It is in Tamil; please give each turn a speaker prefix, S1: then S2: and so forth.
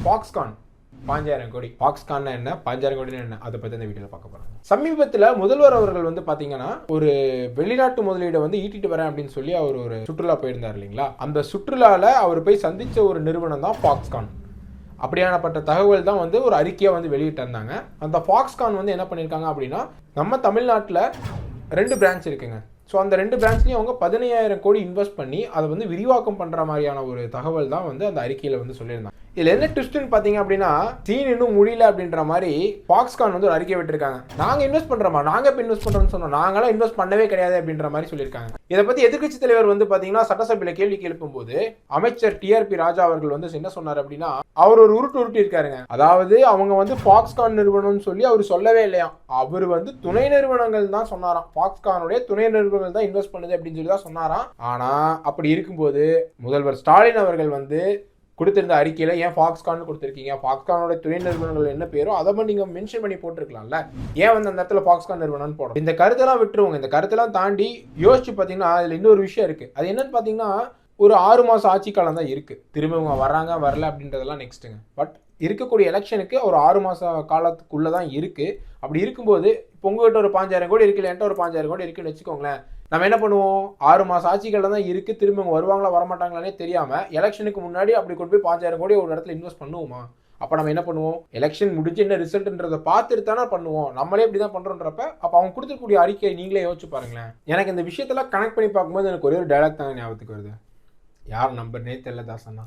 S1: ஃபாக்ஸ்கான் 5000 கோடி. ஃபாக்ஸ்கான் என்ன, 5000 கோடி என்ன, அதை பத்தி இந்த வீடியோல பார்க்க போறாங்க. சமீபத்துல முதல்வர் அவர்கள் வந்து பாத்தீங்கன்னா ஒரு வெளிநாட்டு முதலீடை வந்து ஈட்டிட்டு வரேன் அப்படின்னு சொல்லி அவர் ஒரு சுற்றுலா போயிருந்தார் இல்லைங்களா. அந்த சுற்றுலால அவர் போய் சந்திச்ச ஒரு நிறுவனம் தான் ஃபாக்ஸ்கான். அப்படியானப்பட்ட தகவல் தான் வந்து ஒரு அறிக்கையை வந்து வெளியிட்டிருந்தாங்க. அந்த ஃபாக்ஸ்கான் வந்து என்ன பண்ணியிருக்காங்க அப்படின்னா, நம்ம தமிழ்நாட்டில் 2 பிரான்ச் இருக்குங்க. ஸோ அந்த 2 பிரான்ச்லையும் அவங்க 15000 கோடி இன்வெஸ்ட் பண்ணி அதை வந்து விரிவாக்கம் பண்ணுற மாதிரியான ஒரு தகவல் தான் வந்து அந்த அறிக்கையில் வந்து சொல்லியிருந்தாங்க. இதில் என்ன ட்விஸ்ட்னு பார்த்தீங்க அப்படின்னா, சீன் இன்னும் முடியல அப்படின்ற மாதிரி ஃபாக்ஸ்கான் வந்து ஒரு அறிக்கை விட்டுருக்காங்க. நாங்கள் இன்வெஸ்ட் பண்ணுறோமா, நாங்கள் இப்போ இன்வெஸ்ட் பண்ணுறோம்னு சொன்னோம், நாங்களாம் இன்வெஸ்ட் பண்ணவே கிடையாது அப்படின்ற மாதிரி சொல்லியிருக்காங்க. இதை பற்றி எதிர்க்கட்சி தலைவர் வந்து பார்த்தீங்கன்னா சட்டசபையில் கேள்வி எழுப்பும்போது அமைச்சர் TRP ராஜா அவர்கள் வந்து என்ன சொன்னார் அப்படின்னா, அவர் ஒரு உருட்டு இருக்காருங்க. அதாவது அவங்க வந்து ஃபாக்ஸ்கான் நிறுவனம்னு சொல்லி அவர் சொல்லவே இல்லையா, அவர் வந்து துணை நிறுவனங்கள் தான் சொன்னாராம். ஃபாக்ஸ்கானுடைய துணை நிறுவனங்கள் தான் இன்வெஸ்ட் பண்ணுது அப்படின்னு சொல்லி தான் சொன்னாராம். ஆனா அப்படி இருக்கும்போது முதல்வர் ஸ்டாலின் அவர்கள் வந்து கொடுத்திருந்த அறிக்கையில ஏன் ஃபாக்ஸ்கான் கொடுத்திருக்கீங்க, ஃபாக்ஸ்கானோட துணை நிறுவனங்கள் என்ன பேரோ அதை நீங்க மென்ஷன் பண்ணி போட்டிருக்கலாம்ல, ஏன் வந்து அந்த இடத்துல ஃபாக்ஸ்கான் நிறுவனம் போடும். இந்த கருத்தெல்லாம் விட்டுருவோங்க. இந்த கருத்தெல்லாம் தாண்டி யோசிச்சு பாத்தீங்கன்னா அதுல இன்னொரு விஷயம் இருக்கு. அது என்னன்னு பாத்தீங்கன்னா, ஒரு 6 மாசம் ஆட்சி காலம் தான் இருக்கு. திரும்ப இவங்க வர்றாங்க வரல அப்படின்றதெல்லாம் நெக்ஸ்ட்டுங்க. பட் இருக்கக்கூடிய எலெக்ஷனுக்கு ஒரு 6 மாச காலத்துக்குள்ள தான் இருக்கு. அப்படி இருக்கும்போது இப்போ உங்ககிட்ட ஒரு 5000 கோடி இருக்கு, என்கிட்ட ஒரு 5000 கோடி இருக்குன்னு வச்சுக்கோங்களேன். நம்ம என்ன பண்ணுவோம், 6 மாசம் ஆட்சிகளில் தான் இருக்கு, திரும்ப இவங்க வருவாங்களா வரமாட்டாங்களானே தெரியாம எலெக்ஷனுக்கு முன்னாடி அப்படி கொண்டு போய் 5000 கோடி ஒரு இடத்துல இன்வெஸ்ட் பண்ணுவோமா? அப்போ நம்ம என்ன பண்ணுவோம், எலெக்ஷன் முடிஞ்சு என்ன ரிசல்ட்ன்றதை பார்த்துட்டு தானே பண்ணுவோம். நம்மளே இப்படி தான் பண்ணுறோன்றப்ப அப்போ அவங்க கொடுத்துக்கூடிய அறிக்கையை நீங்களே யோசிச்சு பாருங்களேன். எனக்கு இந்த விஷயத்தெல்லாம் கனெக்ட் பண்ணி பார்க்கும்போது எனக்கு ஒரே ஒரு டைலாக் தாங்க ஞாபகத்துக்கு வருது. யார் நம்பர்னே தெரியல தாசனா.